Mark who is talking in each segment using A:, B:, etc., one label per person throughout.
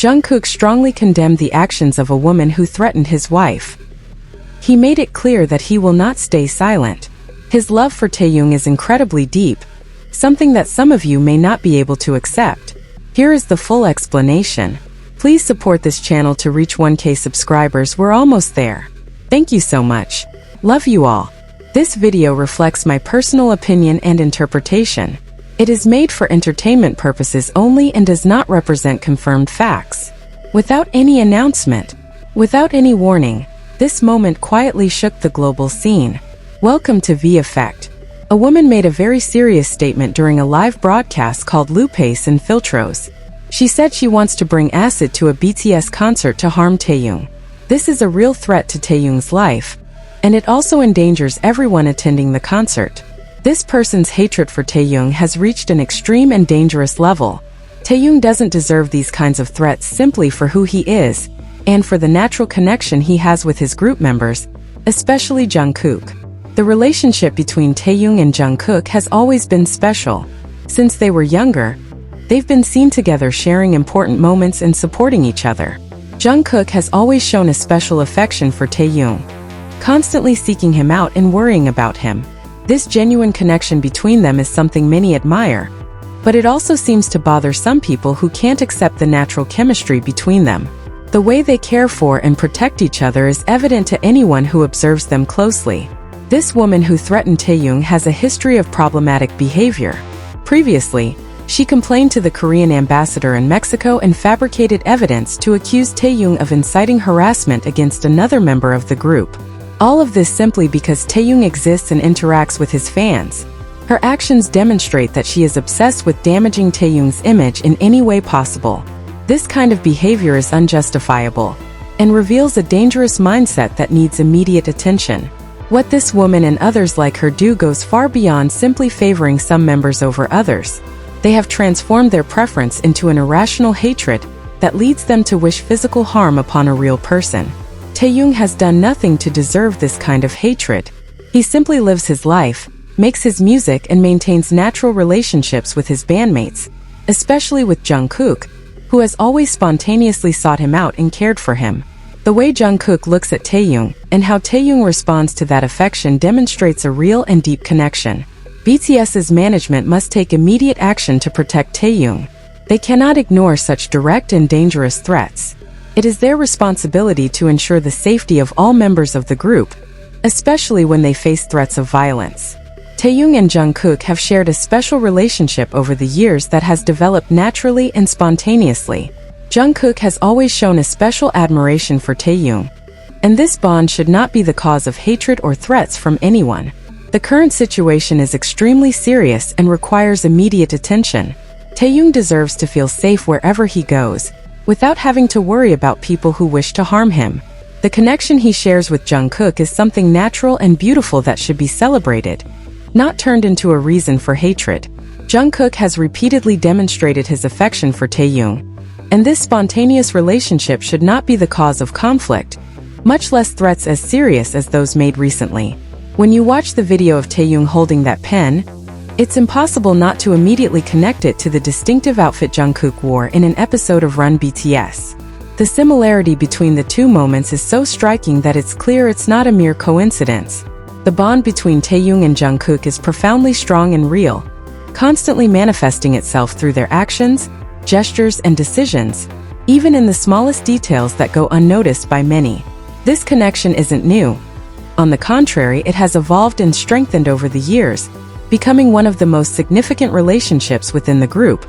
A: Jungkook strongly condemned the actions of a woman who threatened his wife. He made it clear that he will not stay silent. His love for Taehyung is incredibly deep, something that some of you may not be able to accept. Here is the full explanation. Please support this channel to reach 1K subscribers. We're almost there. Thank you so much. Love you all. This video reflects my personal opinion and interpretation. It is made for entertainment purposes only and does not represent confirmed facts. Without any announcement, without any warning, this moment quietly shook the global scene. Welcome to V Effect. A woman made a very serious statement during a live broadcast called Lupace and Filtros. She said she wants to bring acid to a BTS concert to harm Taehyung. This is a real threat to Taehyung's life, and it also endangers everyone attending the concert. This person's hatred for Taehyung has reached an extreme and dangerous level. Taehyung doesn't deserve these kinds of threats simply for who he is, and for the natural connection he has with his group members, especially Jungkook. The relationship between Taehyung and Jungkook has always been special. Since they were younger, they've been seen together sharing important moments and supporting each other. Jungkook has always shown a special affection for Taehyung, constantly seeking him out and worrying about him. This genuine connection between them is something many admire, but it also seems to bother some people who can't accept the natural chemistry between them. The way they care for and protect each other is evident to anyone who observes them closely. This woman who threatened Taehyung has a history of problematic behavior. Previously, she complained to the Korean ambassador in Mexico and fabricated evidence to accuse Taehyung of inciting harassment against another member of the group. All of this simply because Taehyung exists and interacts with his fans. Her actions demonstrate that she is obsessed with damaging Taehyung's image in any way possible. This kind of behavior is unjustifiable and reveals a dangerous mindset that needs immediate attention. What this woman and others like her do goes far beyond simply favoring some members over others. They have transformed their preference into an irrational hatred that leads them to wish physical harm upon a real person. Taehyung has done nothing to deserve this kind of hatred. He simply lives his life, makes his music and maintains natural relationships with his bandmates, especially with Jungkook, who has always spontaneously sought him out and cared for him. The way Jungkook looks at Taehyung and how Taehyung responds to that affection demonstrates a real and deep connection. BTS's management must take immediate action to protect Taehyung. They cannot ignore such direct and dangerous threats. It is their responsibility to ensure the safety of all members of the group, especially when they face threats of violence. Taehyung and Jungkook have shared a special relationship over the years that has developed naturally and spontaneously. Jungkook has always shown a special admiration for Taehyung, and this bond should not be the cause of hatred or threats from anyone. The current situation is extremely serious and requires immediate attention. Taehyung deserves to feel safe wherever he goes, without having to worry about people who wish to harm him. The connection he shares with Jungkook is something natural and beautiful that should be celebrated, not turned into a reason for hatred. Jungkook has repeatedly demonstrated his affection for Taehyung, and this spontaneous relationship should not be the cause of conflict, much less threats as serious as those made recently. When you watch the video of Taehyung holding that pen, it's impossible not to immediately connect it to the distinctive outfit Jungkook wore in an episode of Run BTS. The similarity between the two moments is so striking that it's clear it's not a mere coincidence. The bond between Taehyung and Jungkook is profoundly strong and real, constantly manifesting itself through their actions, gestures, and decisions, even in the smallest details that go unnoticed by many. This connection isn't new. On the contrary, it has evolved and strengthened over the years, becoming one of the most significant relationships within the group,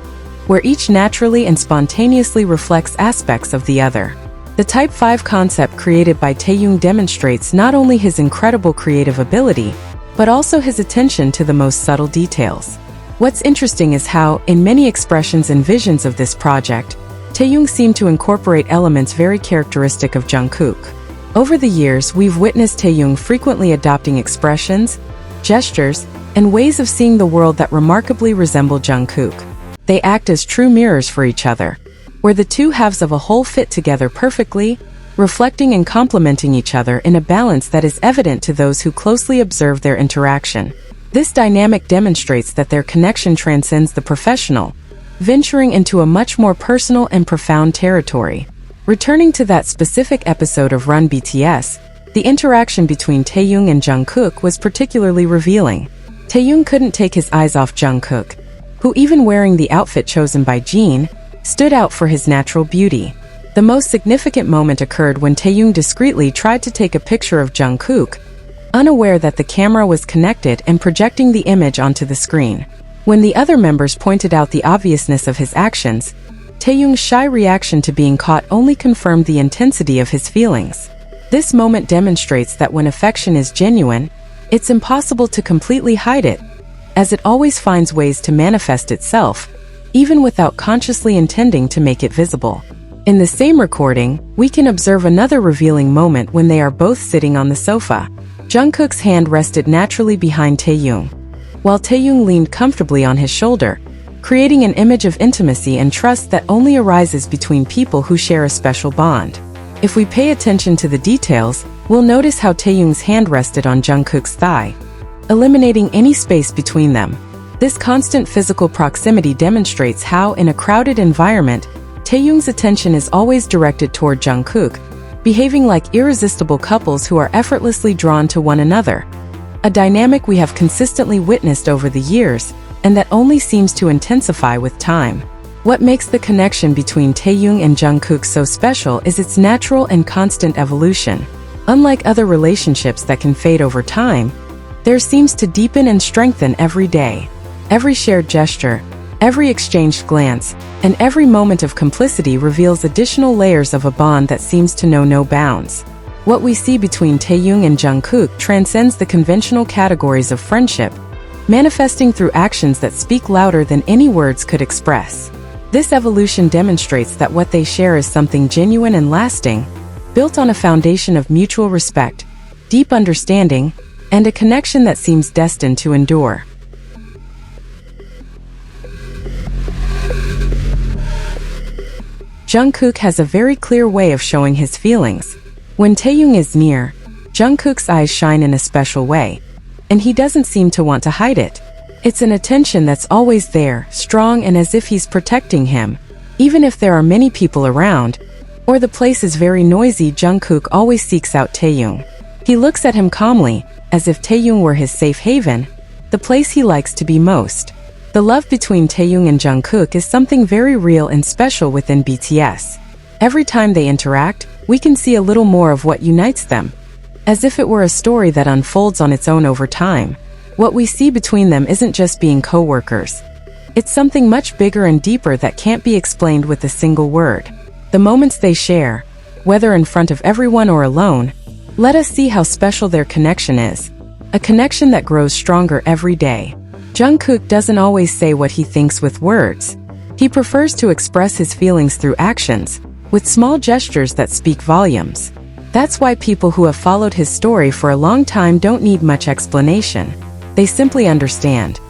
A: where each naturally and spontaneously reflects aspects of the other. The Type 5 concept created by Taehyung demonstrates not only his incredible creative ability, but also his attention to the most subtle details. What's interesting is how, in many expressions and visions of this project, Taehyung seemed to incorporate elements very characteristic of Jungkook. Over the years, we've witnessed Taehyung frequently adopting expressions, gestures, and ways of seeing the world that remarkably resemble Jungkook. They act as true mirrors for each other, where the two halves of a whole fit together perfectly, reflecting and complementing each other in a balance that is evident to those who closely observe their interaction. This dynamic demonstrates that their connection transcends the professional, venturing into a much more personal and profound territory. Returning to that specific episode of Run BTS, the interaction between Taehyung and Jungkook was particularly revealing. Taehyung couldn't take his eyes off Jungkook, who, even wearing the outfit chosen by Jin, stood out for his natural beauty. The most significant moment occurred when Taehyung discreetly tried to take a picture of Jungkook, unaware that the camera was connected and projecting the image onto the screen. When the other members pointed out the obviousness of his actions, Taehyung's shy reaction to being caught only confirmed the intensity of his feelings. This moment demonstrates that when affection is genuine, it's impossible to completely hide it, as it always finds ways to manifest itself, even without consciously intending to make it visible. In the same recording, we can observe another revealing moment when they are both sitting on the sofa. Jungkook's hand rested naturally behind Taehyung, while Taehyung leaned comfortably on his shoulder, creating an image of intimacy and trust that only arises between people who share a special bond. If we pay attention to the details, we'll notice how Taehyung's hand rested on Jungkook's thigh, eliminating any space between them. This constant physical proximity demonstrates how, in a crowded environment, Taehyung's attention is always directed toward Jungkook, behaving like irresistible couples who are effortlessly drawn to one another. A dynamic we have consistently witnessed over the years, and that only seems to intensify with time. What makes the connection between Taehyung and Jungkook so special is its natural and constant evolution. Unlike other relationships that can fade over time, theirs seems to deepen and strengthen every day. Every shared gesture, every exchanged glance, and every moment of complicity reveals additional layers of a bond that seems to know no bounds. What we see between Taehyung and Jungkook transcends the conventional categories of friendship, manifesting through actions that speak louder than any words could express. This evolution demonstrates that what they share is something genuine and lasting, built on a foundation of mutual respect, deep understanding, and a connection that seems destined to endure. Jungkook has a very clear way of showing his feelings. When Taehyung is near, Jungkook's eyes shine in a special way, and he doesn't seem to want to hide it. It's an attention that's always there, strong and as if he's protecting him. Even if there are many people around, or the place is very noisy, Jungkook always seeks out Taehyung. He looks at him calmly, as if Taehyung were his safe haven, the place he likes to be most. The love between Taehyung and Jungkook is something very real and special within BTS. Every time they interact, we can see a little more of what unites them, as if it were a story that unfolds on its own over time. What we see between them isn't just being co-workers. It's something much bigger and deeper that can't be explained with a single word. The moments they share, whether in front of everyone or alone, let us see how special their connection is. A connection that grows stronger every day. Jungkook doesn't always say what he thinks with words. He prefers to express his feelings through actions, with small gestures that speak volumes. That's why people who have followed his story for a long time don't need much explanation. They simply understand.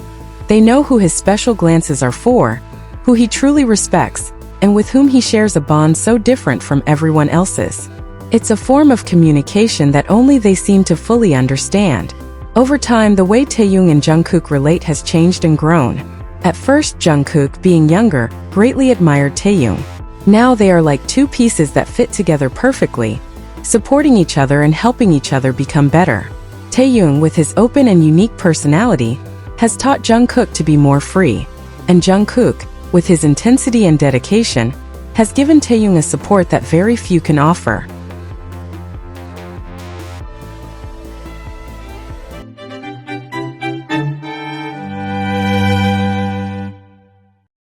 A: They know who his special glances are for, who he truly respects, and with whom he shares a bond so different from everyone else's. It's a form of communication that only they seem to fully understand. Over time, the way Taehyung and Jungkook relate has changed and grown. At first, Jungkook, being younger, greatly admired Taehyung. Now they are like two pieces that fit together perfectly, supporting each other and helping each other become better. Taehyung, with his open and unique personality, has taught Jungkook to be more free, and Jungkook, with his intensity and dedication, has given Taehyung a support that very few can offer.